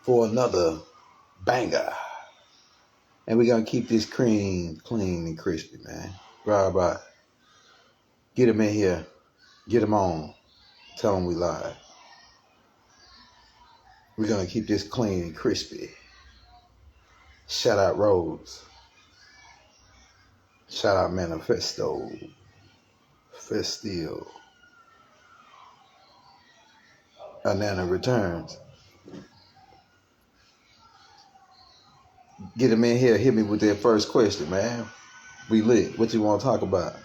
for another banger. And we're going to keep this cream clean and crispy, man. Right. Get them in here. Get them on. Tell them we live. We're going to keep this clean and crispy. Shout out Rose. Shout out Manifesto. Festio. Anana returns. Get them in here. Hit me with their first question, man. We lit. What you want to talk about?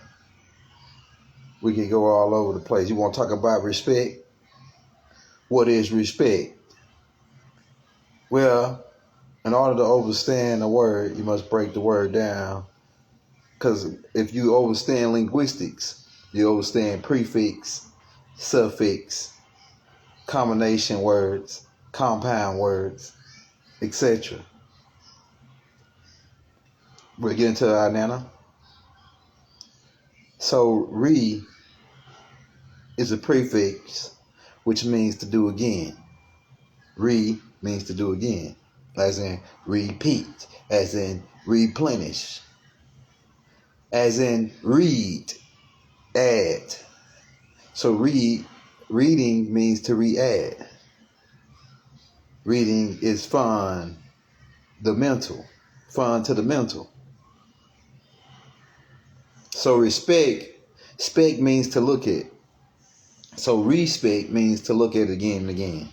We can go all over the place. You want to talk about respect? What is respect? Well, in order to understand a word, you must break the word down. Because if you understand linguistics, you understand prefix, suffix, combination words, compound words, etc. We'll get into our Nana. So, re is a prefix, which means to do again. Re means to do again, as in repeat, as in replenish, as in read, add. So reading means to re-add. Reading is fun to the mental. So respect means to look at. So respect means to look at again and again.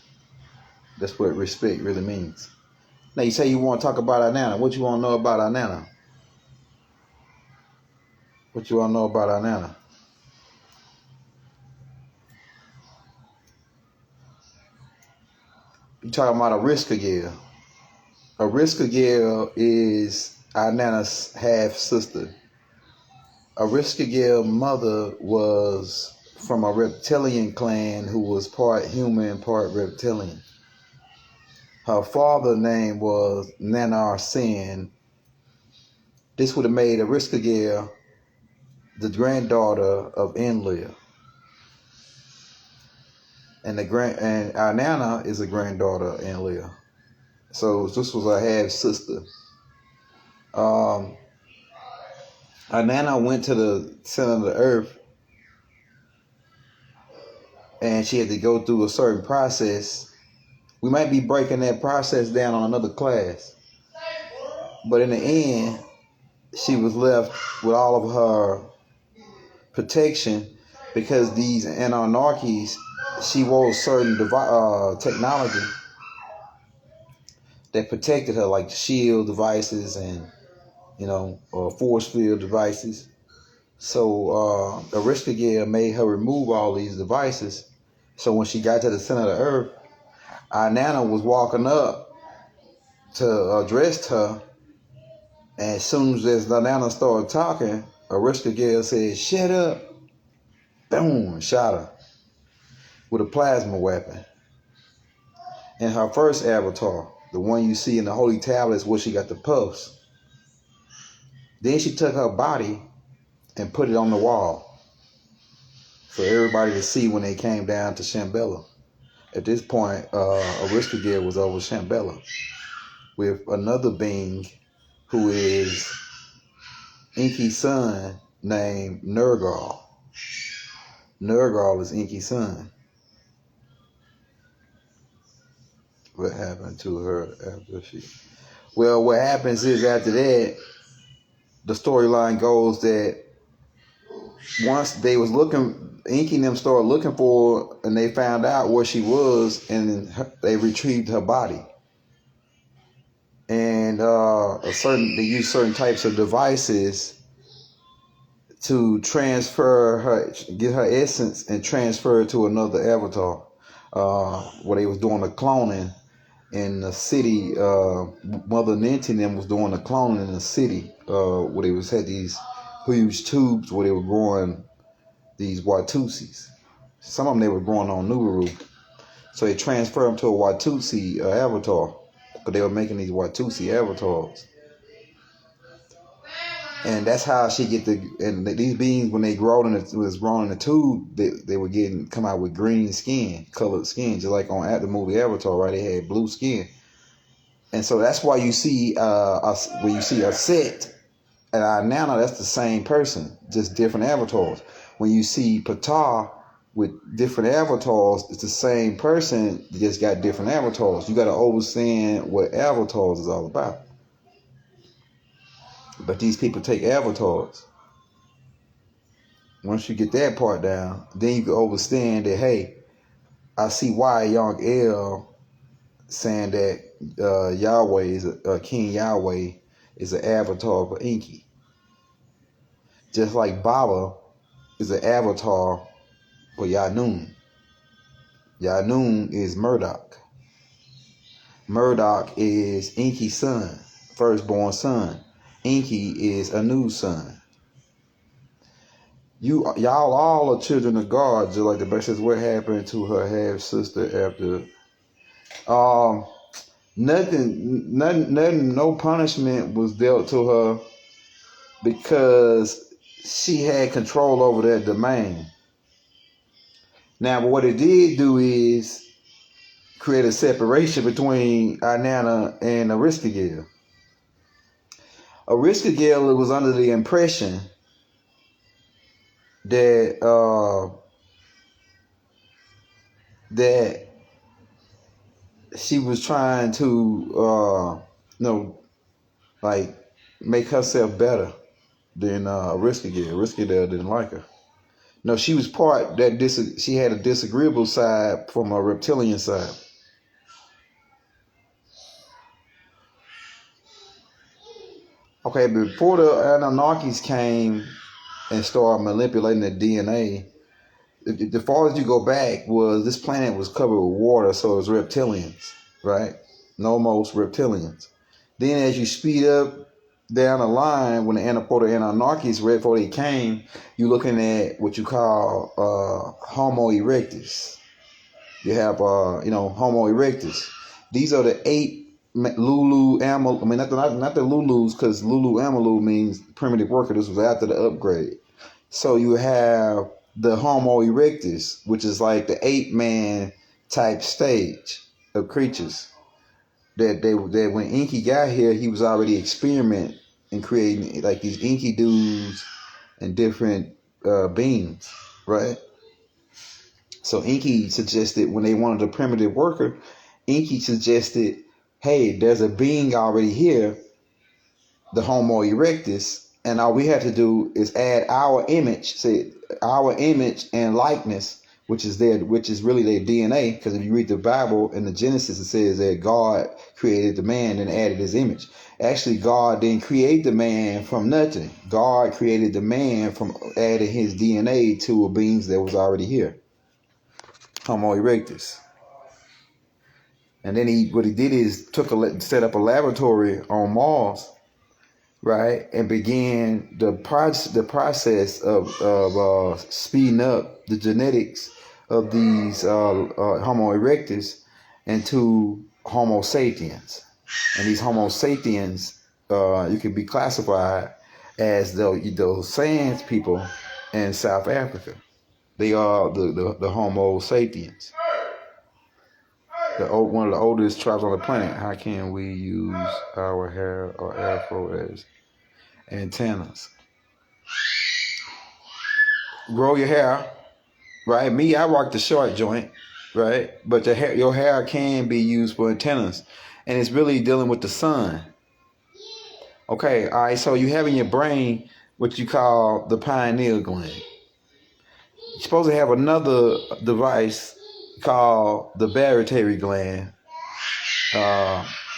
That's what respect really means. Now you say you want to talk about our Nana. What you want to know about our Nana? What you want to know about our Nana? You talking about Arista girl. Arista girl is our Nana's half sister. Arista girl's mother was from a reptilian clan who was part human, part reptilian. Her father's name was Nanar Sen. This would have made Arista girl the granddaughter of Enlil. And our Nana is a granddaughter of Enlil. So this was a half sister. Our Nana went to the center of the earth, and she had to go through a certain process. We might be breaking that process down on another class, but in the end, she was left with all of her protection because these Anunnakis, she wore certain technology that protected her, like shield devices and force field devices. So Arista girl made her remove all these devices. So when she got to the center of the earth, our Nana was walking up to address her, and as soon as the Nana started talking, Arista girl said, "Shut up!" Boom, shot her with a plasma weapon. And her first avatar, the one you see in the holy tablets where she got the puffs. Then she took her body and put it on the wall for everybody to see when they came down to Shambhala. At this point, Arista girl was over Shambhala with another being who is Enki's son named Nergal. Nergal is Enki's son. What happened to her after she... Well, what happens is after that, the storyline goes that once they was looking, Enki and them started looking for her, and they found out where she was, and they retrieved her body. And they used certain types of devices to transfer her, get her essence, and transfer it to another avatar. Where they was doing the cloning in the city. Mother Ninti and them was doing the cloning in the city, where they had these huge tubes where they were growing these Watusis. Some of them they were growing on Nubaru. So they transferred them to a Watusi avatar, because they were making these Watusi avatars. And that's how she get and these beings, when they was grown in the tube, they were come out with green skin, colored skin, just like on the movie Avatar, right? They had blue skin. And so that's why you see when you see a set and Nana, that's the same person, just different avatars. When you see Ptah with different avatars, it's the same person, just got different avatars. You got to understand what avatars is all about. But these people take avatars. Once you get that part down, then you can understand that, hey, I see why Young L saying that Yahweh is King Yahweh is an avatar for Enki. Just like Baba is an avatar for Yanun. Yanun is Murdoch. Murdoch is Enki's son, firstborn son. Enki is Anu's son. Y'all all are children of God, just like the Bible says. What happened to her half sister after? Nothing. No punishment was dealt to her because she had control over that domain. Now, but what it did do is create a separation between Inanna and Arista. Arista was under the impression that that she was trying to like make herself better than Arista. Arista didn't like her. No, she was part that she had a disagreeable side from a reptilian side. Okay, before the Anunnakis came and started manipulating the DNA, the farthest you go back was this planet was covered with water, so it was reptilians, right? Nomos reptilians. Then as you speed up down the line, when the Anunnakis, right before they came, you're looking at what you call Homo erectus. You have Homo erectus. These are the 8 Lulu Amal. I mean, not the Lulus, because Lulu Amalu means primitive worker. This was after the upgrade. So you have the Homo erectus, which is like the 8-man type stage of creatures. That when Enki got here, he was already experimenting and creating like these Enki dudes and different beings, right? So Enki suggested, when they wanted a primitive worker, Enki suggested, hey, there's a being already here, the Homo erectus, and all we have to do is add our image and likeness, which is really their DNA. Because if you read the Bible in the Genesis, it says that God created the man and added his image. Actually, God didn't create the man from nothing. God created the man from adding his DNA to a being that was already here. Homo erectus. And then what he did is set up a laboratory on Mars, right, and began the process of speeding up the genetics of these Homo erectus into Homo sapiens. And these Homo sapiens, you can be classified as those Sands people in South Africa. They are the Homo sapiens. One of the oldest tribes on the planet. How can we use our hair or afro as antennas? Grow your hair, right? Me, I rock the short joint, right? But your hair can be used for antennas, and it's really dealing with the sun. Okay, all right. So you have in your brain what you call the pineal gland. You're supposed to have another device called the barytary gland.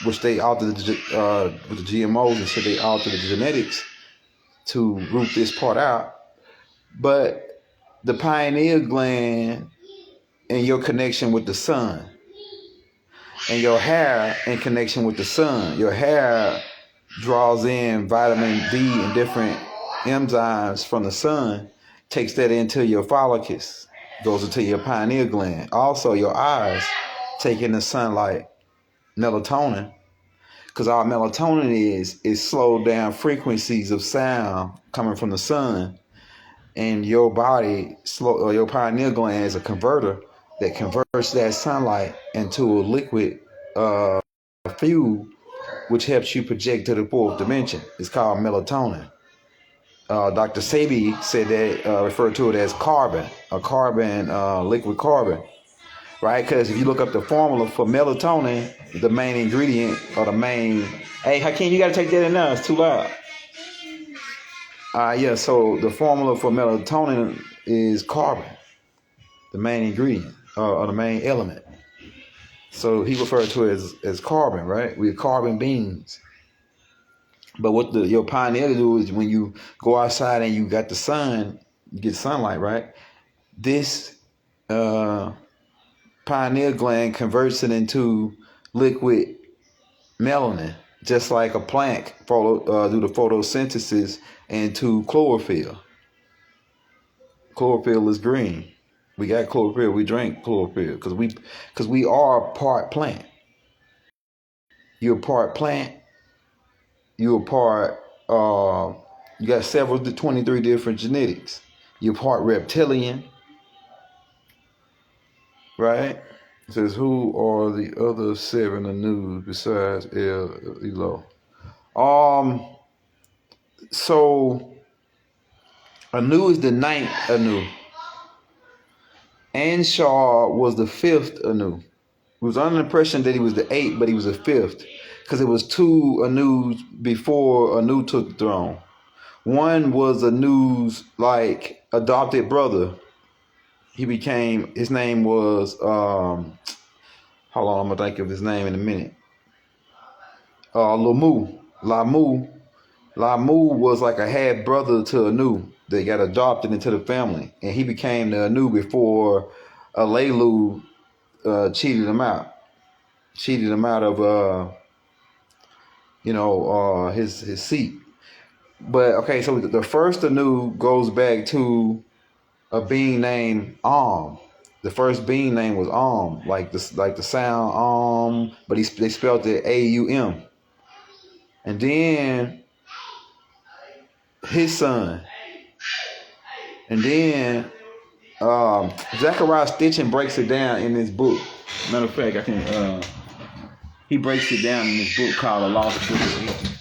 Which they altered with the GMOs and shit. They altered the genetics to root this part out. But the pineal gland and your connection with the sun, and your hair in connection with the sun. Your hair draws in vitamin D and different enzymes from the sun, takes that into your follicles, goes into your pineal gland. Also, your eyes take in the sunlight, melatonin, because our melatonin is slowed down frequencies of sound coming from the sun, and your body your pineal gland is a converter that converts that sunlight into a liquid fuel which helps you project to the fourth dimension. It's called melatonin. Dr. Sebi said that, referred to it as carbon, liquid carbon, right? Because if you look up the formula for melatonin, the main ingredient or the main, hey, Hakeem, you got to take that in now. It's too loud. Yeah, so the formula for melatonin is carbon, the main ingredient or the main element. So he referred to it as carbon, right? We're carbon beings. But what your pioneer do is when you go outside and you got the sun, you get sunlight, right? This pineal gland converts it into liquid melanin, just like a plant do the photosynthesis into chlorophyll. Chlorophyll is green. We got chlorophyll. We drink chlorophyll because we are part plant. You're part plant. You're part. You got 23 different genetics. You're part reptilian, right? It says, who are the other 7 Anus besides Elo? So Anu is the 9th Anu. Anshar was the 5th Anu. We was under the impression that he was the 8th, but he was the 5th. Because it was 2 Anus before Anu took the throne. One was Anu's like adopted brother. His name was, hold on, I'm going to think of his name in a minute. Lamu. Lamu was like a half brother to Anu. They got adopted into the family. And he became the Anu before Alelu cheated him out. Cheated him out of, his seat. But, okay, so the first Anu goes back to a being named Om. The first being name was Om, like the sound Om, but they spelled it A-U-M. And then his son. And then Zechariah Stitchin breaks it down in his book. Matter of fact, he breaks it down in his book called The Lost Book of Egypt.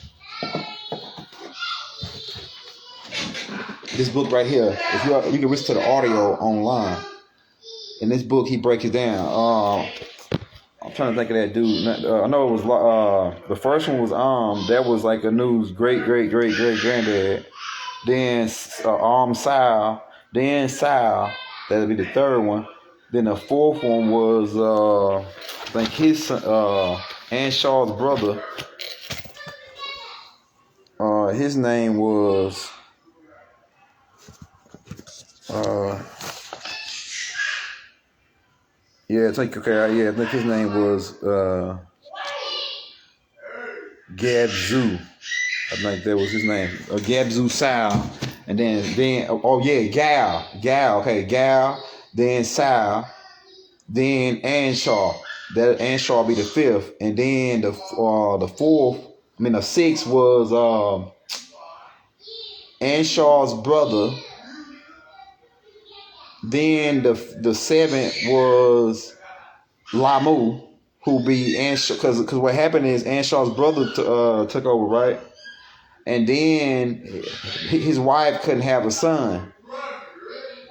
This book right here, you can listen to the audio online. In this book, he breaks it down. I'm trying to think of that dude. I know it was the first one was that was like Anu's great granddad. Then Sal, then Sal, that'll be the third one. Then the fourth one was I think his son, Anshaw's brother. His name was I think his name was Gabzu. I think that was his name. Gabzu Sal. And then Gal. Okay, Gal, then Sal, then Anshaw. That Anshaw be the 5th. And then the 6th was Anshaw's brother. Then the 7th was Lamu, who be Anshaw, because what happened is Anshaw's brother took over, right? And then his wife couldn't have a son,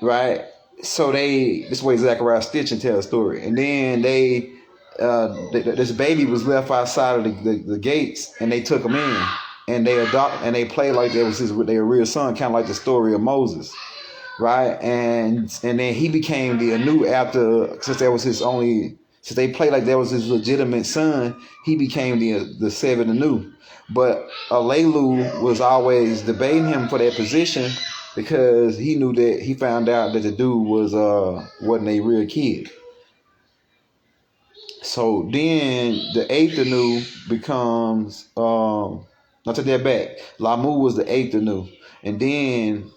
right? So this way Zechariah Stitchin tell a story. And then this baby was left outside of the gates, and they took him in, and they played like that was their real son, kind of like the story of Moses. Right, and then he became the Anu since they played like that was his legitimate son. He became the 7th Anu, but Alelu was always debating him for that position because he found out that the dude wasn't a real kid. So then the 8th Anu becomes I'll take that back. Lamu was the 8th Anu, and then.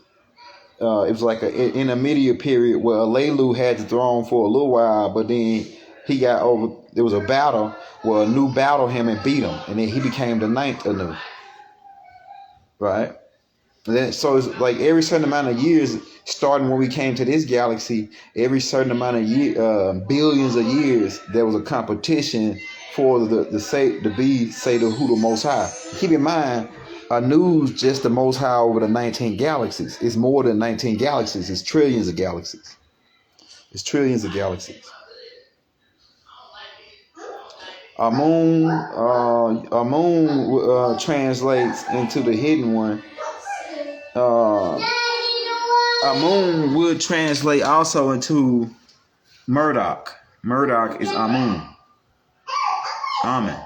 It was like an intermediate period where Alelu had the throne for a little while, but then he got over. There was a battle where Anu battled him and beat him, and then he became the 9th Anu. Right? And then, so it's like every certain amount of years, starting when we came to this galaxy, every certain amount of billions of years, there was a competition for the be say the who the Most High. Keep in mind, Anu's just the Most High over the 19 galaxies. It's more than 19 galaxies. It's trillions of galaxies. It's trillions of galaxies. Amun translates into the hidden one. Amun would translate also into Murdoch. Murdoch is Amun. Amen.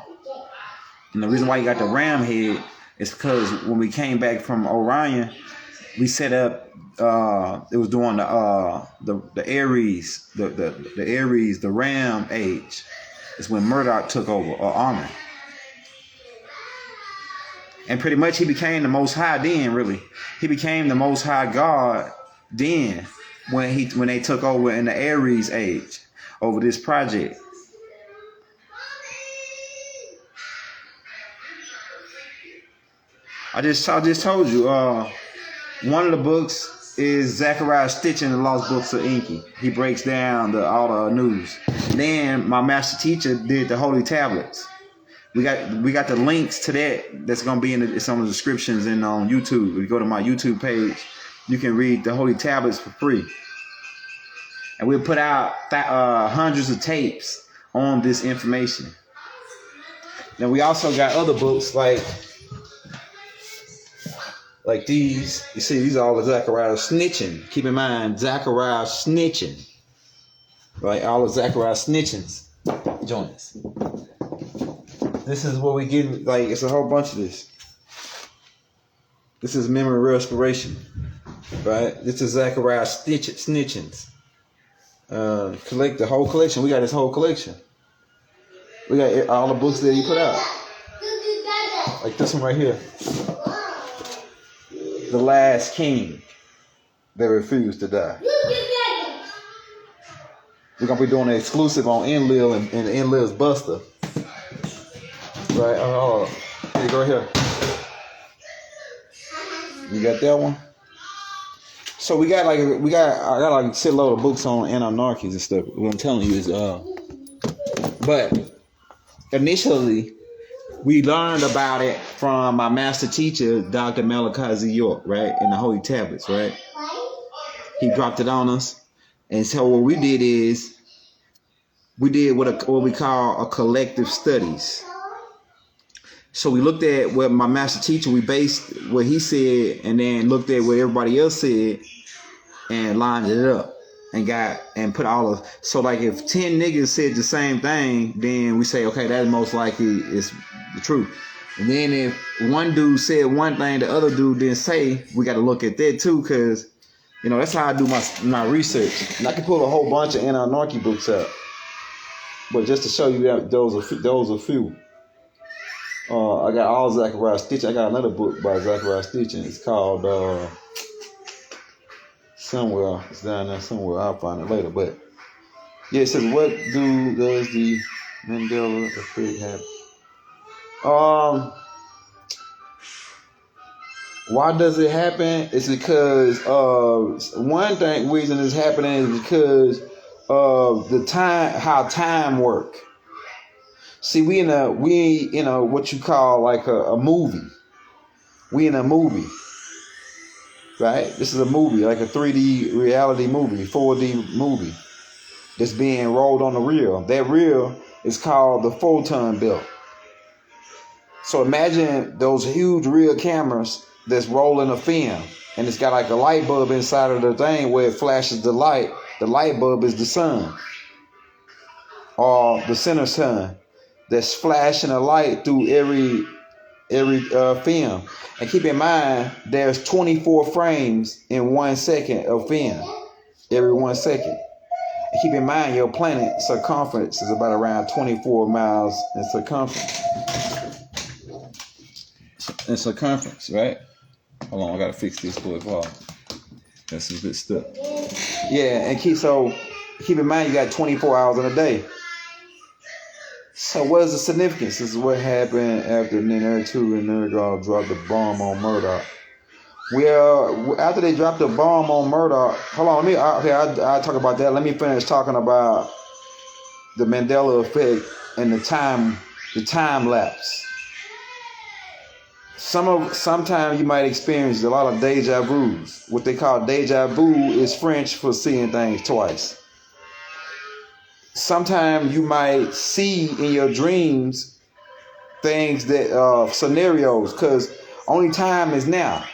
And the reason why you got the ram head is because when we came back from Orion, we set up. It was during the Aries, the Aries, the Ram age. Is when Murdoch took over, or Amen. And pretty much he became the Most High then. Really, he became the Most High God then when they took over in the Aries age over this project. I just told you. One of the books is Zachariah Stitch in the Lost Books of Enki. He breaks down all the news. Then my master teacher did the Holy Tablets. We got the links to that. That's gonna be in some of the descriptions and on YouTube. If you go to my YouTube page, you can read the Holy Tablets for free. And we'll put out hundreds of tapes on this information. Then we also got other books like these. You see, these are all the Zachariah snitching. Keep in mind, Zachariah snitching. Right, all the Zachariah snitchings. Join us. This is what we get. It's a whole bunch of this. This is memory respiration. Right? This is Zachariah snitchings. Collect the whole collection. We got this whole collection. We got all the books that he put out. Like this one right here. The Last King that refused to die. We're going to be doing an exclusive on Enlil and Enlil's Buster. Right? Here you go here. You got that one? So I got like a shitload of books on Anunnaki and stuff. What I'm telling you is but initially we learned about it from my master teacher, Dr. Malachi Z. York, right? In the Holy Tablets, right? He dropped it on us. And so what we did is we did what we call a collective studies. So we looked at what my master teacher, we based what he said and then looked at what everybody else said and lined it up and put all of, so like if 10 niggas said the same thing, then we say, okay, that most likely is the truth. And then if one dude said one thing the other dude didn't say, we got to look at that too, because that's how I do my research. And I can pull a whole bunch of Anunnaki books out, but just to show you that those are few. I got all Zachariah Stitch. I got another book by Zachariah Stitch, and it's called somewhere. It's down there somewhere. I'll find it later. But yeah, it says, what does the Mandela effect happen? Why does it happen? It's because reason it's happening is because of the time, how time work. See, we in what you call like a movie. We in a movie, right? This is a movie, like a 3D reality movie, 4D movie that's being rolled on the reel. That reel is called the photon belt. So imagine those huge reel cameras that's rolling a film, and it's got like a light bulb inside of the thing where it flashes the light. The light bulb is the sun, or the center sun, that's flashing a light through every film. And keep in mind, there's 24 frames in 1 second of film, every 1 second. And keep in mind, your planet circumference is about around 24 miles in circumference. Right? Hold on, I gotta fix this for it. That's some good stuff. Yeah, and keep in mind, you got 24 hours in a day. So what is the significance? This is what happened after Nerd2 and Nerd dropped the bomb on Murdoch. Well, after they dropped the bomb on Murdoch, hold on, I'll talk about that. Let me finish talking about the Mandela effect and the time lapse. Sometimes you might experience a lot of deja vus. What they call deja vu is French for seeing things twice. Sometimes you might see in your dreams things that scenarios, because only time is now.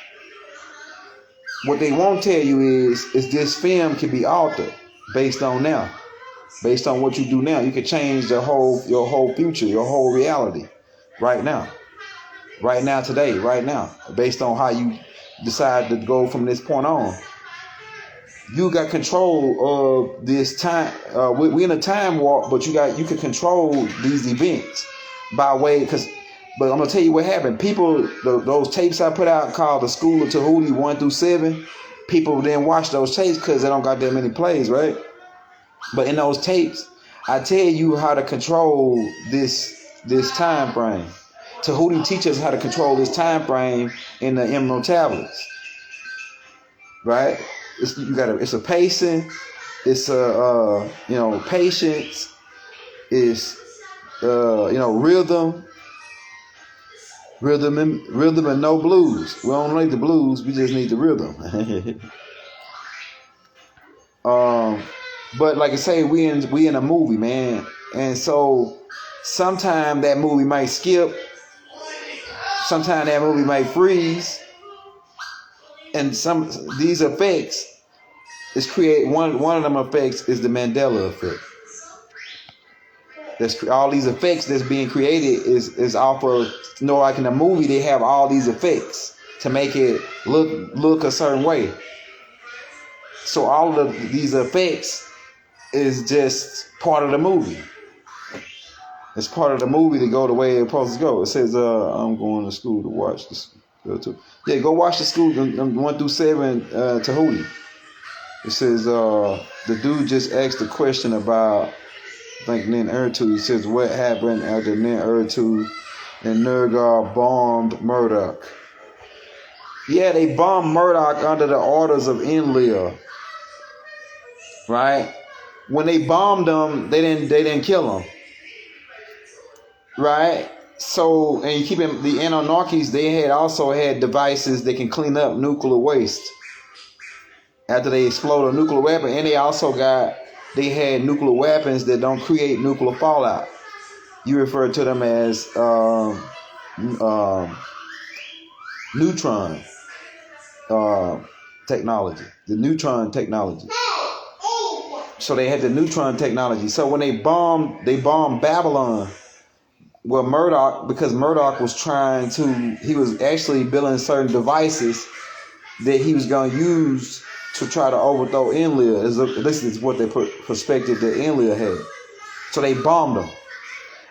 What they won't tell you is this film can be altered based on now, based on what you do now. You can change your whole future, your whole reality, right now, today, right now, based on how you decide to go from this point on. You got control of this time. We're in a time warp, but you can control these events by way, but I'm gonna tell you what happened. People, those tapes I put out called the School of Tahuti 1 through 7. People didn't watch those tapes because they don't got that many plays, right? But in those tapes, I tell you how to control this time frame. Tahuti teaches how to control this time frame in the Emerald Tablets, right? It's a pacing, it's a patience, it's rhythm and no blues. We don't need the blues, we just need the rhythm. But like I say, we in a movie, man, and so sometime that movie might skip, sometime that movie might freeze. And these effects is create one of them effects is the Mandela effect. That's all these effects that's being created is off of, like in a movie they have all these effects to make it look a certain way. So all of these effects is just part of the movie. It's part of the movie to go the way it's supposed to go. It says I'm going to school to watch this. Yeah, go watch the School 1 through 7 Tahuti. It says the dude just asked a question about, I think, Nin Urtu. He says, what happened after Nin Urtu and Nergal bombed Murdoch? Yeah, they bombed Murdoch under the orders of Enlil. Right? When they bombed him, they didn't kill him. Right? So, and you keep in the Anunnakis, they also had devices that can clean up nuclear waste after they explode a nuclear weapon, and they had nuclear weapons that don't create nuclear fallout. You refer to them as neutron technology, the neutron technology. So they had the neutron technology. So when they bombed Babylon. Well, Murdoch, because Murdoch was he was actually building certain devices that he was going to use to try to overthrow Enlil. This is what they perspective that Enlil had. So they bombed him.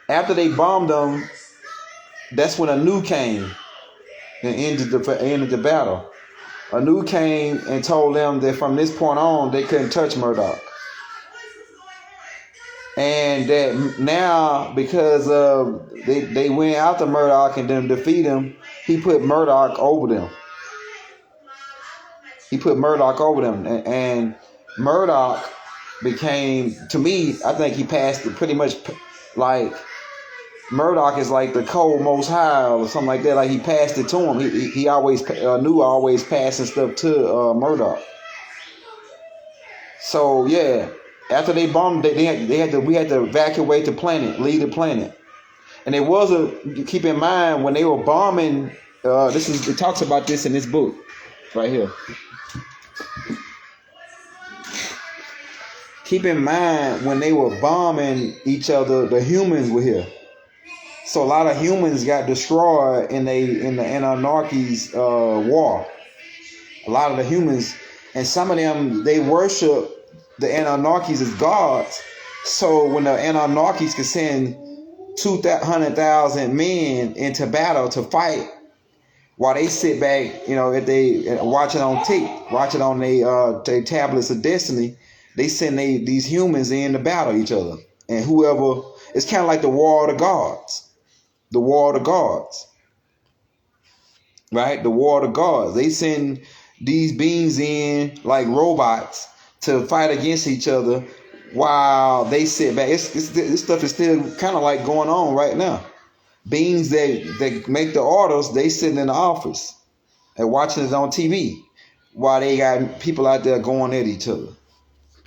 After they bombed him, that's when Anu came and ended the battle. Anu came and told them that from this point on, they couldn't touch Murdoch. And that now, because they went after Murdoch and then defeat him, he put Murdoch over them. And Murdoch became, to me, I think he passed it pretty much like Murdoch is like the cold most high or something like that. Like he passed it to him. He always knew always passing stuff to Murdoch. So yeah. After they bombed, we had to evacuate the planet, leave the planet, and keep in mind when they were bombing. It talks about this in this book, right here. Keep in mind when they were bombing each other, the humans were here, so a lot of humans got destroyed in the Anunnakis war. A lot of the humans, and some of them they worship the Anunnakis as gods. So when the Anunnakis could send 200,000 men into battle to fight, while they sit back, if they watch it on tape, watch it on their tablets of destiny, they send these humans in to battle each other. And whoever, it's kind of like the war of the gods. The war of the gods. Right? The war of the gods. They send these beings in like robots to fight against each other while they sit back. This stuff is still kind of like going on right now. Beings that make the orders, they sitting in the office and watching it on TV while they got people out there going at each other.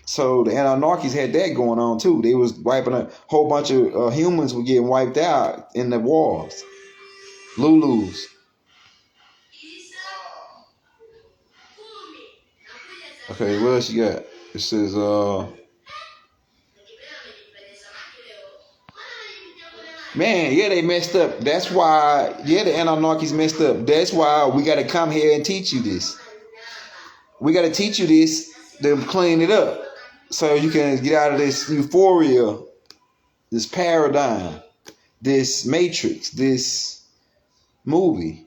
So the Anunnakis had that going on too. They was wiping a whole bunch of humans were getting wiped out in the wars. Lulus. Okay, what else you got? It says, man, yeah, they messed up. That's why, yeah, the Anunnakis messed up. That's why we got to come here and teach you this. We got to teach you this to clean it up so you can get out of this euphoria, this paradigm, this matrix, this movie.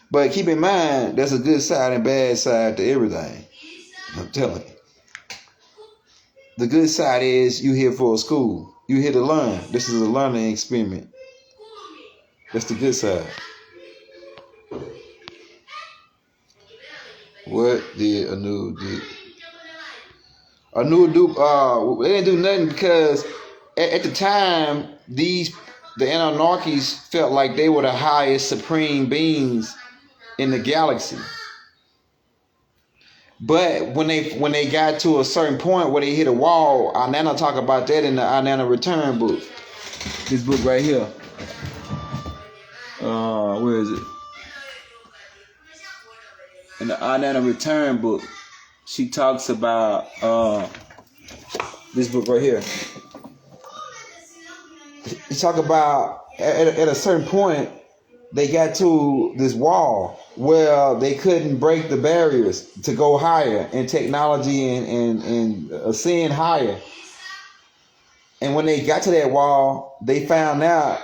But keep in mind, there's a good side and bad side to everything. I'm telling you. The good side is you here for a school. You here to learn. This is a learning experiment. That's the good side. What did Anu do? Anu do? They didn't do nothing because at the time the Anunnakis felt like they were the highest supreme beings in the galaxy. But when they got to a certain point where they hit a wall, Anana talk about that in the Anana Return book. This book right here. Where is it? In the Anana Return book, she talks about this book right here. She talk about at a certain point they got to this wall where they couldn't break the barriers to go higher in technology and ascend higher. And when they got to that wall, they found out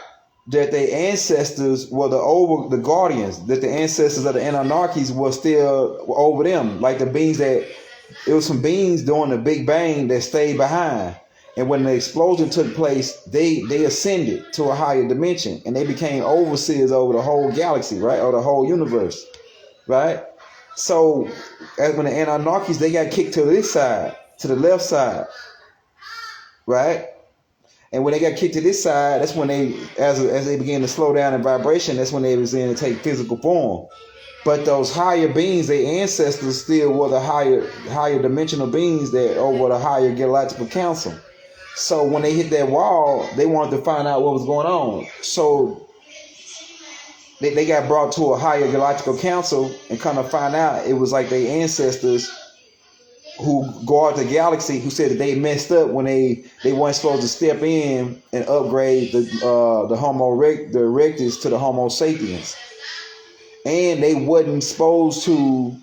that their ancestors were the guardians, that the ancestors of the Anunnakis were still over them, like the beings that, it was some beings during the Big Bang that stayed behind. And when the explosion took place, they ascended to a higher dimension and they became overseers over the whole galaxy, right? Or the whole universe, right? So when the Anunnakis, they got kicked to this side, to the left side, right? And when they got kicked to this side, that's when they, as they began to slow down in vibration, that's when they began to take physical form. But those higher beings, their ancestors still were the higher dimensional beings that over the higher galactic council. So when they hit that wall, they wanted to find out what was going on. So they got brought to a higher galactical council and kind of find out it was like their ancestors who guard the galaxy, who said that they messed up when they weren't supposed to step in and upgrade the Homo erectus to the Homo sapiens. And they wasn't supposed to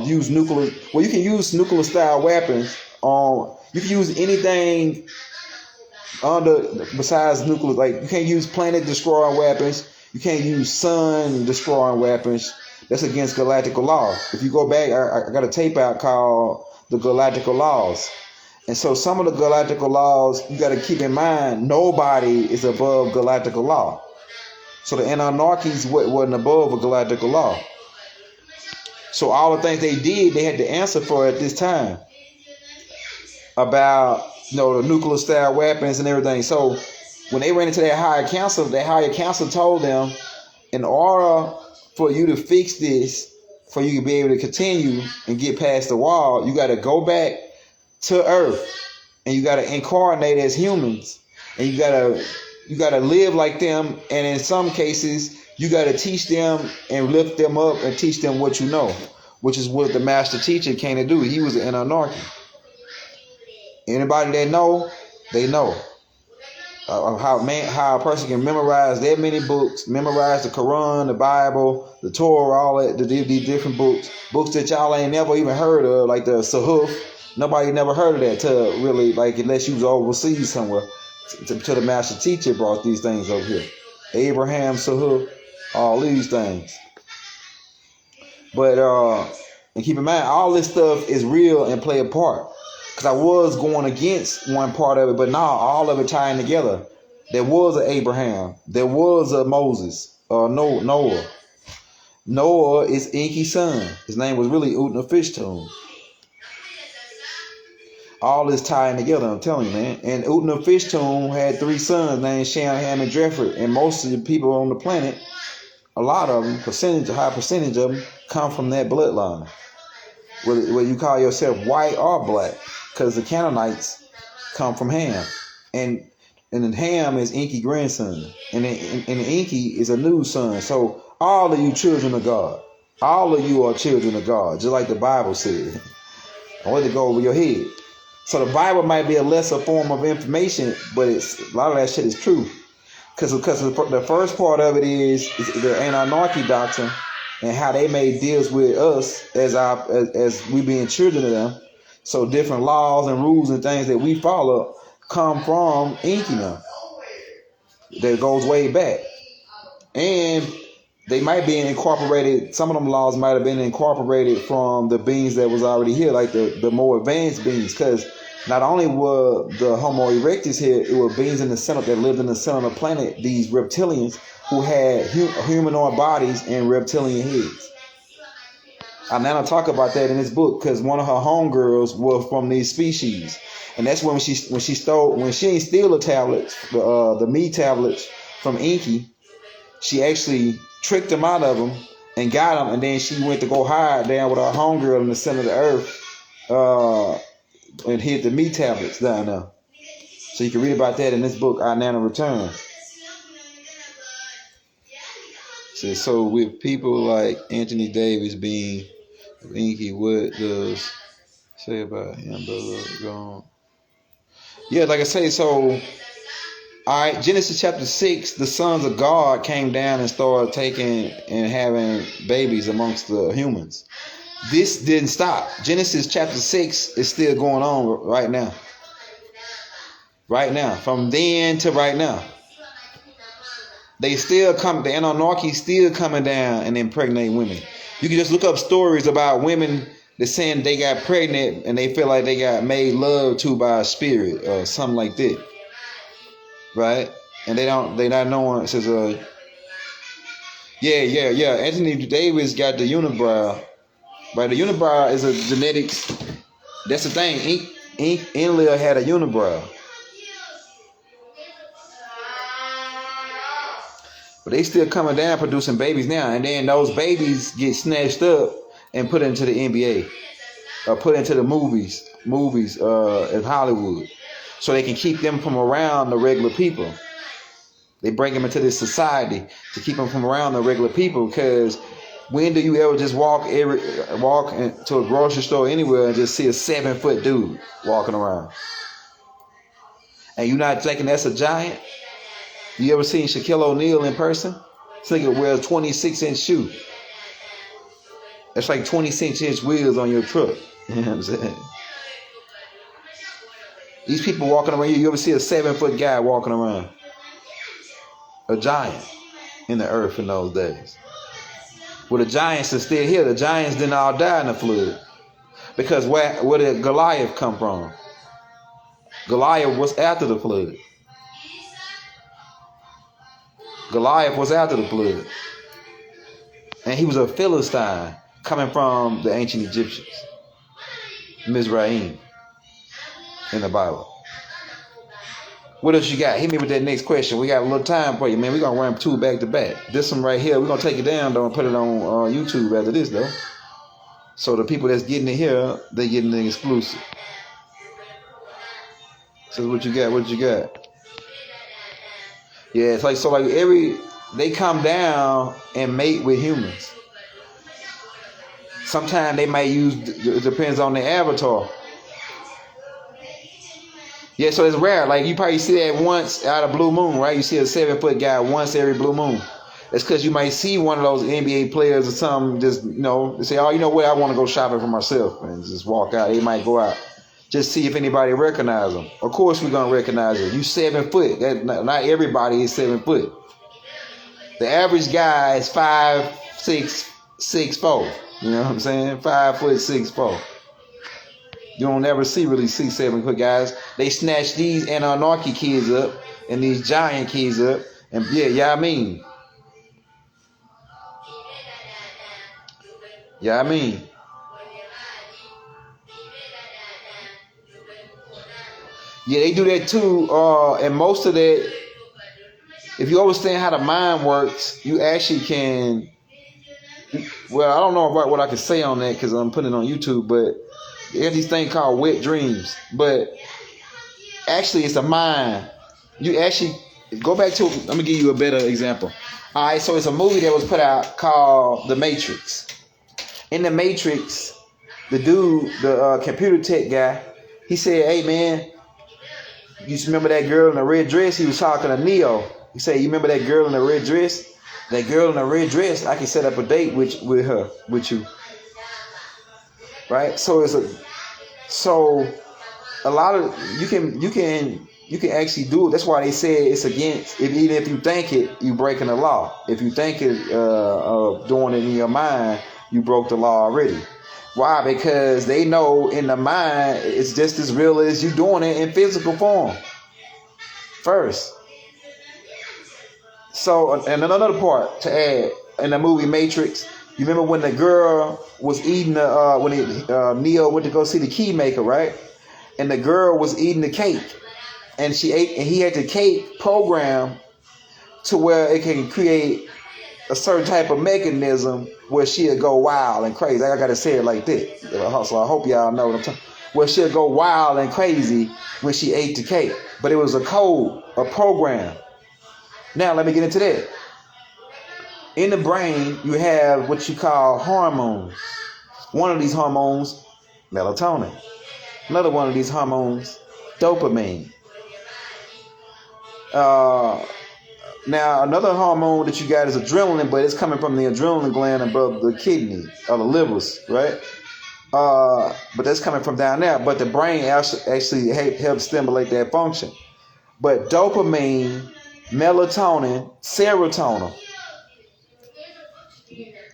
use nuclear. Well, you can use nuclear style weapons. You can use anything besides nuclear. Like you can't use planet destroying weapons. You can't use sun destroying weapons. That's against galactical law. If you go back, I got a tape out called the Galactical Laws. And so some of the galactical laws, you got to keep in mind, nobody is above galactical law. So the Anunnakis wasn't above a galactical law. So all the things they did, they had to answer for at this time. About, the nuclear style weapons and everything. So when they ran into that higher council told them, in order for you to fix this, for you to be able to continue and get past the wall, you got to go back to Earth and you got to incarnate as humans, and you got to live like them, and in some cases you got to teach them and lift them up and teach them what you know, which is what the master teacher came to do. He was an Anunnaki. Anybody that know, they know how a person can memorize that many books, memorize the Quran, the Bible, the Torah, all that, these different books that y'all ain't never even heard of, like the Sahuf. Nobody never heard of that till really, like, unless you was overseas somewhere, till the master teacher brought these things over here. Abraham, Sahuf, all these things. But and keep in mind, all this stuff is real and play a part. Because I was going against one part of it, but now all of it tying together. There was an Abraham. There was a Moses. Noah. Noah is Enki's son. His name was really Utnapishtim. All is tying together, I'm telling you, man. And Utna Fish Tomb had 3 sons named Shan, Ham, and Drefford. And most of the people on the planet, a lot of them, a high percentage of them, come from that bloodline. Whether you call yourself white or black, because the Canaanites come from Ham. And then Ham is Enki grandson. And Enki is a new son. So all of you children of God. All of you are children of God, just like the Bible said. I want to go over your head. So the Bible might be a lesser form of information, but a lot of that shit is true. Because the first part of it is the Anunnaki doctrine and how they made deals with us as we being children of them. So different laws and rules and things that we follow come from Enki now. That goes way back. And they might be incorporated, some of them laws might have been incorporated from the beings that was already here, like the more advanced beings. Because not only were the Homo erectus here, it were beings in the center that lived in the center of the planet, these reptilians who had humanoid bodies and reptilian heads. Nana talk about that in this book because one of her homegirls was from these species. And that's when she ain't steal the tablets, the me tablets from Enki, she actually tricked them out of them and got them, and then she went to go hide down with her homegirl in the center of the earth and hid the meat tablets down there. So you can read about that in this book, Our Nana Return. So with people like Anthony Davis being Enki, what does say about him, brother? Yeah, like I say, so all right, Genesis chapter 6, the sons of God came down and started taking and having babies amongst the humans. This didn't stop. Genesis chapter 6 is still going on right now. Right now. From then to right now. They still come, the Anunnaki still coming down and impregnate women. You can just look up stories about women that saying they got pregnant and they feel like they got made love to by a spirit or something like that. Right? And they not knowing. It says, yeah. Anthony Davis got the unibrow. Right, the unibrow is a genetics. That's the thing. Enlil had a unibrow. But they still coming down producing babies now. And then those babies get snatched up and put into the NBA. Or put into the movies in Hollywood. So they can keep them from around the regular people. They bring them into this society to keep them from around the regular people. Because when do you ever just walk into a grocery store anywhere and just see a 7-foot dude walking around? And you're not thinking that's a giant? You ever seen Shaquille O'Neal in person? This nigga wears a 26-inch shoe. That's like 26-inch wheels on your truck. You know what I'm saying? These people walking around, you ever see a 7-foot guy walking around? A giant in the earth in those days. Well, the giants are still here. The giants didn't all die in the flood. Because where did Goliath come from? Goliath was after the flood. Goliath was after the flood. And he was a Philistine coming from the ancient Egyptians. Mizraim in the Bible. What else you got? Hit me with that next question. We got a little time for you, man. We're going to run 2 back to back. This one right here, we're going to take it down, though, and put it on YouTube after this, though. So the people that's getting it here, they getting the exclusive. So what you got? Yeah, it's like, they come down and mate with humans. Sometimes they might it depends on the avatar. Yeah, so it's rare. Like, you probably see that once out of blue moon, right? You see a 7-foot guy once every blue moon. It's because you might see one of those NBA players or something just, they say, oh, you know what? I want to go shopping for myself and just walk out. They might go out. Just see if anybody recognize them. Of course we're going to recognize you. You 7 foot. Not everybody is 7 foot. The average guy is 5'6", 6'4". You know what I'm saying? 5 foot 6'4". You don't ever see 7-foot guys. They snatch these Anunnaki kids up and these giant kids up. And I mean. Yeah, they do that too. And most of that, if you understand how the mind works, you actually can. Well, I don't know about what I can say on that because I'm putting it on YouTube, but there's these things called wet dreams. But actually, it's a mind. You actually go back to. Let me give you a better example. All right, so it's a movie that was put out called The Matrix. In The Matrix, the dude, the computer tech guy, he said, "Hey man, you remember that girl in the red dress?" He was talking to Neo. He said, "You remember that girl in the red dress? That girl in the red dress, I can set up a date with you, right?" So a lot of you can actually do it. That's why they say it's against. Even if you think it, you breaking the law. If you think it, doing it in your mind, you broke the law already. Why? Because they know in the mind it's just as real as you doing it in physical form first. So, and another part to add in the movie Matrix, you remember when the girl was eating Neo went to go see the key maker, right? And the girl was eating the cake, and she ate, and he had the cake programmed to where it can create a certain type of mechanism where she'll go wild and crazy. I gotta say it like this, so I hope y'all know what I'm talking. Where she'll go wild and crazy when she ate the cake, but it was a code, a program. Now let me get into that. In the brain, you have what you call hormones. One of these hormones, melatonin. Another one of these hormones, dopamine. Now, another hormone that you got is adrenaline, but it's coming from the adrenaline gland above the kidney or the livers, right? But that's coming from down there. But the brain actually helps stimulate that function. But dopamine, melatonin, serotonin.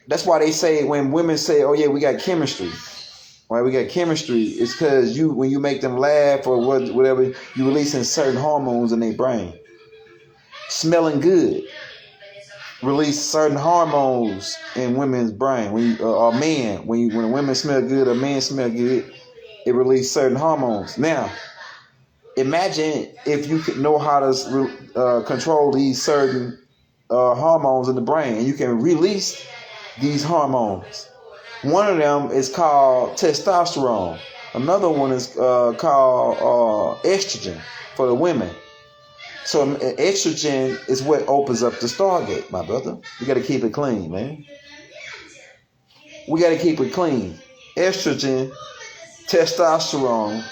That's why they say when women say, "Oh yeah, we got chemistry." Right, we got chemistry. It's because when you make them laugh or whatever, you releasing certain hormones in their brain. Smelling good, release certain hormones in women's brain. When you, or men, when women smell good or men smell good, it releases certain hormones. Now, imagine if you could know how to control these certain hormones in the brain, and you can release these hormones. One of them is called testosterone. Another one is called estrogen for the women. So estrogen is what opens up the stargate, my brother. We got to keep it clean, man. We got to keep it clean. Estrogen, testosterone.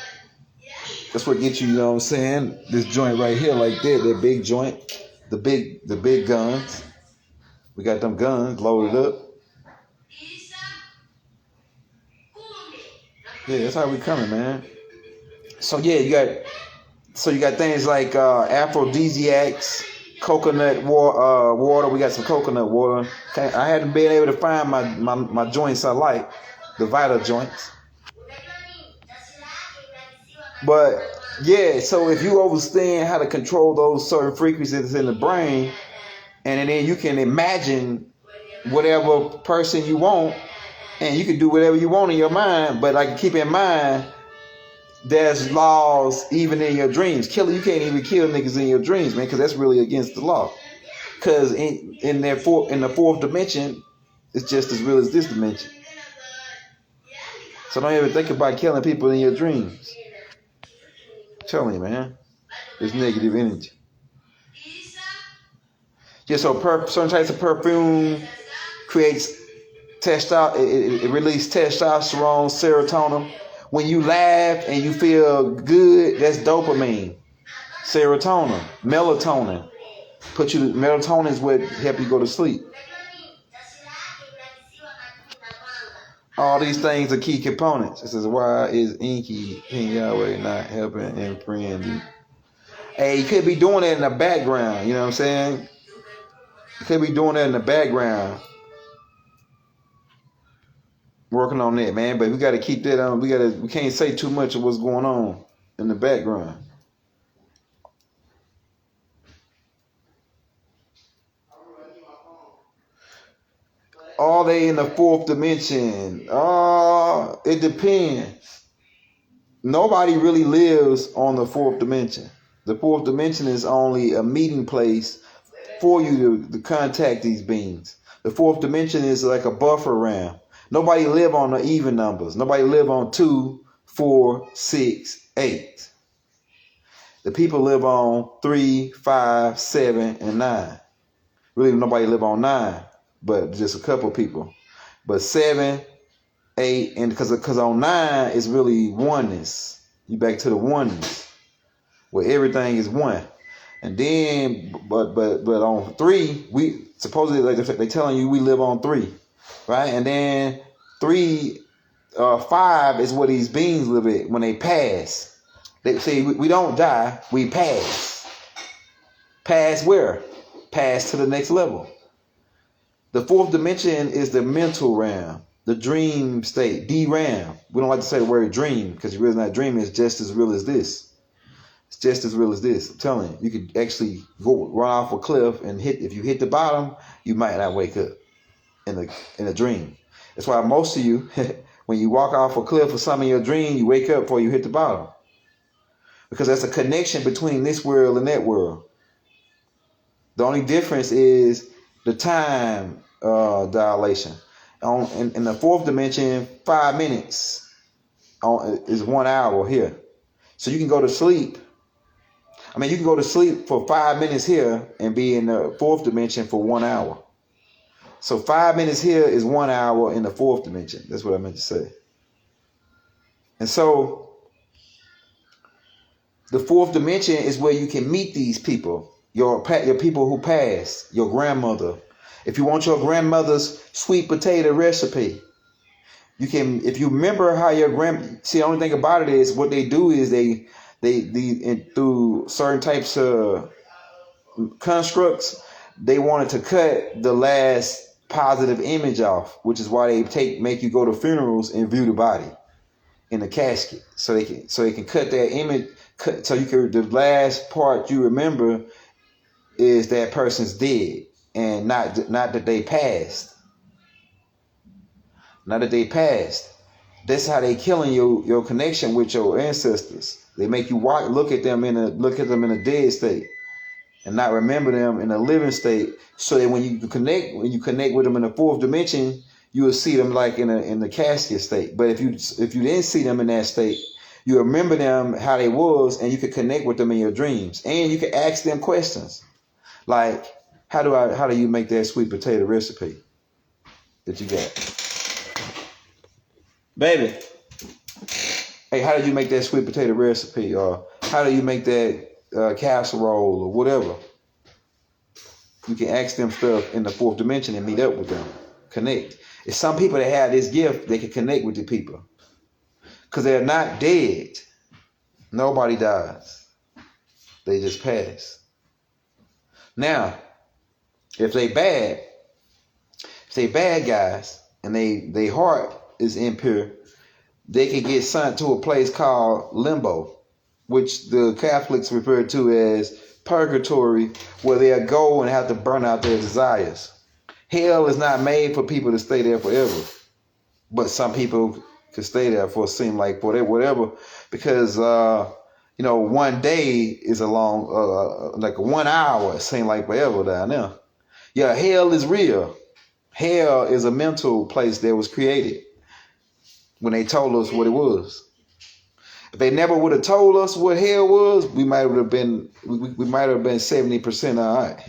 That's what gets you, you know what I'm saying? This joint right here, like that big joint, the big guns. We got them guns loaded up. Yeah, that's how we coming, man. So yeah, you got things like aphrodisiacs, coconut water. We got some coconut water. I hadn't been able to find my joints I like, the vital joints. But yeah, so if you understand how to control those certain frequencies in the brain, and then you can imagine whatever person you want, and you can do whatever you want in your mind. But like keep in mind, there's laws even in your dreams. You can't even kill niggas in your dreams, man, because that's really against the law. Because in the fourth dimension, it's just as real as this dimension. So don't even think about killing people in your dreams. I'm telling you, man, it's negative energy. Yeah, so certain types of perfume creates testosterone. It releases testosterone, serotonin. When you laugh and you feel good, that's dopamine. Serotonin, melatonin. Melatonin is what help you go to sleep. All these things are key components. This is why is Inky and Yahweh not helping and friendly. Hey, you could be doing that in the background. You know what I'm saying? You could be doing that in the background. Working on that, man. But we got to keep that on. We can't say too much of what's going on in the background. Are they in the fourth dimension? It depends. nobody really lives on the fourth dimension. The fourth dimension is only a meeting place for you to contact these beings. The fourth dimension is like a buffer realm. Nobody live on the even numbers. Nobody live on 2, 4, 6, 8. The people live on 3, 5, 7, and 9. Really, nobody live on 9, but just a couple people. But 7, 8, and because on 9 is really oneness. You back to the oneness, where everything is one. And then, but on 3, we supposedly like they telling you we live on 3, right? And then 3, 5 is where these beings live at when they pass. They say we don't die, we pass. Pass where? Pass to the next level. The fourth dimension is the mental realm, the dream state, DRAM. We don't like to say the word dream because you're really not dreaming. It's just as real as this. It's just as real as this. I'm telling you, you could actually go run off a cliff and if you hit the bottom, you might not wake up in a dream. That's why most of you, when you walk off a cliff or some of your dream, you wake up before you hit the bottom. Because that's a connection between this world and that world. The only difference is the time dilation. In the fourth dimension, 5 minutes is 1 hour here. So you can go to sleep. You can go to sleep for 5 minutes here and be in the fourth dimension for 1 hour. So 5 minutes here is 1 hour in the fourth dimension. That's what I meant to say. And so the fourth dimension is where you can meet these people, your people who passed, your grandmother. If you want your grandmother's sweet potato recipe, you can. If you remember how your see, the only thing about it is what they do is they through certain types of constructs, they wanted to cut the last positive image off, which is why they make you go to funerals and view the body in the casket, so they can cut that image. So the last part you remember is that person's dead, and not that they passed. Not that they passed. That's how they killing your connection with your ancestors. They make you look at them in a dead state, and not remember them in a living state. So that when you connect with them in the fourth dimension, you will see them like in the casket state. But if you didn't see them in that state, you remember them how they was, and you could connect with them in your dreams, and you could ask them questions like, how do you make that sweet potato recipe that you got? Baby, hey, how did you make that sweet potato recipe? Or how do you make that casserole or whatever? You can ask them stuff in the fourth dimension and meet up with them. Connect. It's some people that have this gift, they can connect with the people. Because they're not dead. Nobody dies. They just pass. Now, if they bad guys, and they heart is impure, they can get sent to a place called limbo, which the Catholics refer to as purgatory, where they'll go and have to burn out their desires. Hell is not made for people to stay there forever, but some people can stay there for whatever, because 1 day is a long, like 1 hour, it seems like forever down there. Yeah, hell is real. Hell is a mental place that was created when they told us what it was. If they never would have told us what hell was, we might have been 70% all right.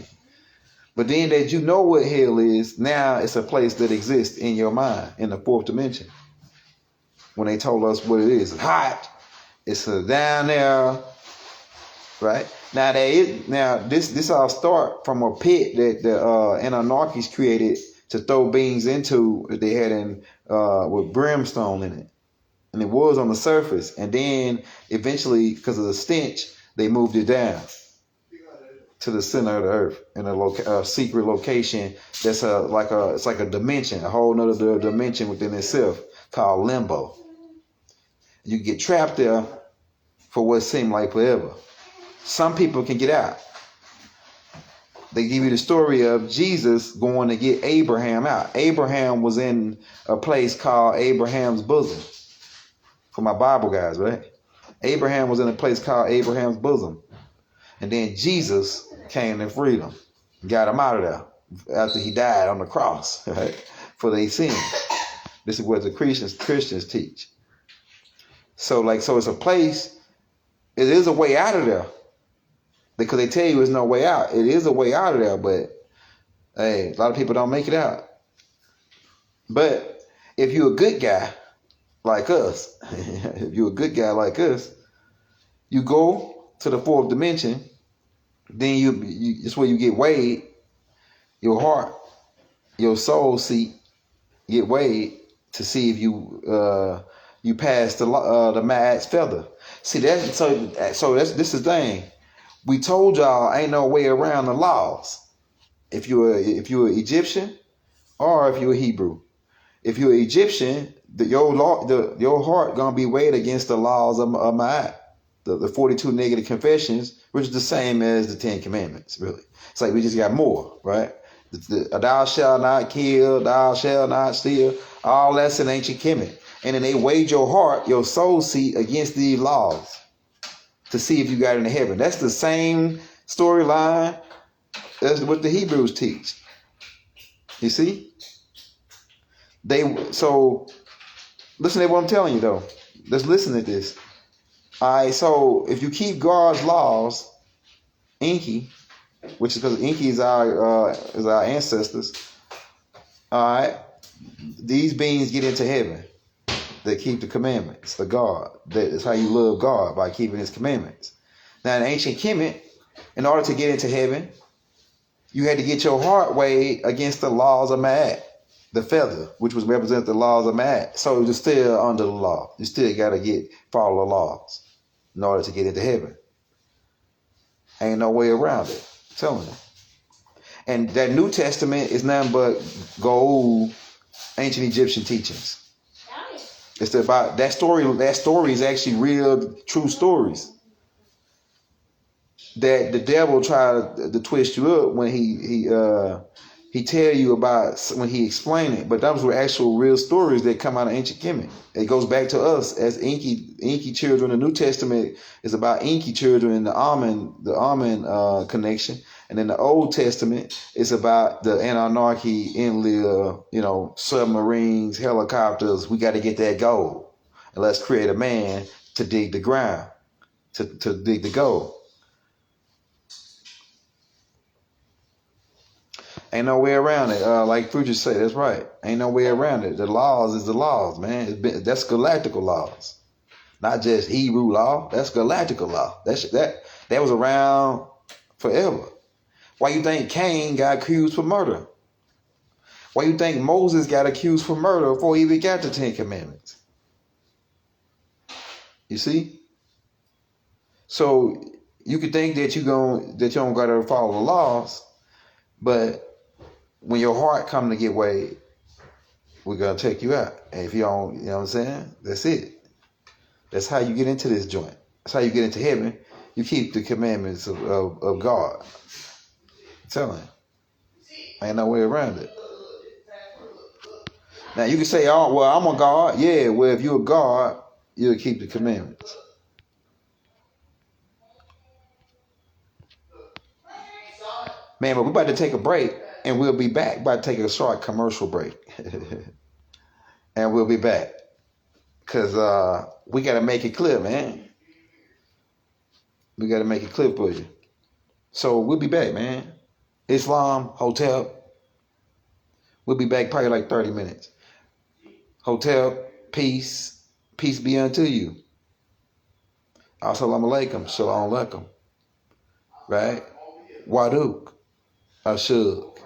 But then that you know what hell is, now it's a place that exists in your mind in the fourth dimension. When they told us what it is, it's hot, it's down there, right? Now this all start from a pit that the Anunnakis created to throw beings into that they had with brimstone in it. And it was on the surface. And then eventually, because of the stench, they moved it down to the center of the earth in a secret location that's it's like a dimension, a whole nother dimension within itself called limbo. You get trapped there for what seemed like forever. Some people can get out. They give you the story of Jesus going to get Abraham out. Abraham was in a place called Abraham's bosom. For my Bible guys, right? Abraham was in a place called Abraham's bosom. And then Jesus came and freed him, got him out of there after he died on the cross, right, for their sins. This is what the Christians teach. So it's a place, it is a way out of there. Because they tell you there's no way out. It is a way out of there, but hey, a lot of people don't make it out. But if you're a good guy like us, if you're a good guy like us, you go to the fourth dimension, then you it's where you get weighed, your heart, your soul seat get weighed to see if you pass the Maat's feather. See this is the thing. We told y'all ain't no way around the laws. If you're Egyptian or if you're Hebrew. If you're Egyptian, your heart gonna be weighed against the laws of Ma'at, the 42 negative confessions, which is the same as the 10 commandments. Really, it's like we just got more, right? Thou shalt not kill, thou shalt not steal. All that's in ancient Kemet, and then they weighed your heart, your soul seat against these laws to see if you got into heaven. That's the same storyline as what the Hebrews teach. You see? So listen to what I'm telling you though. Let's listen to this. Alright, so if you keep God's laws, Enki, which is because Enki is our ancestors, alright, these beings get into heaven. They keep the commandments of God. That's how you love God, by keeping his commandments. Now in ancient Kemet, in order to get into heaven, you had to get your heart weighed against the laws of Ma'at, the feather, which was represent the laws of Ma'at. So you're still under the law. You still got to follow the laws in order to get into heaven. Ain't no way around it. I'm telling you. And that New Testament is nothing but gold, ancient Egyptian teachings. It's about that story. That story is actually real, true stories. That the devil tried to twist you up when he tell you about when he explained it. But those were actual real stories that come out of ancient Kemet. It goes back to us as Enki children. The New Testament is about Enki children and the Amen connection. And then the Old Testament is about the Anunnaki, Enlil, submarines, helicopters. We got to get that gold. And let's create a man to dig the ground, to dig the gold. Ain't no way around it. Like Future said, that's right. Ain't no way around it. The laws is the laws, man. That's galactical laws. Not just Hebrew law. That's galactical law. That was around forever. Why you think Cain got accused for murder? Why you think Moses got accused for murder before he even got the 10 commandments? You see? So you could think that you don't gotta follow the laws, but when your heart come to get weighed, we're gonna take you out. And if you don't, you know what I'm saying? That's it. That's how you get into this joint. That's how you get into heaven. You keep the commandments of God. I'm telling you. Ain't no way around it. Now you can say, oh, well, I'm a God. Yeah, well, if you're a God, you'll keep the commandments. Man, but we're about to take a break, and we'll be back. About to take a short commercial break. And we'll be back. Because we got to make it clear, man. We got to make it clear for you. So we'll be back, man. Islam, Hotel. We'll be back probably like 30 minutes. Hotel, peace. Peace be unto you. Assalamu alaikum. Shalom alaikum. Right? Waduk. Ashug.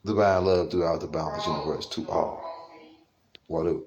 Divine love throughout the boundless universe to all. Waduk.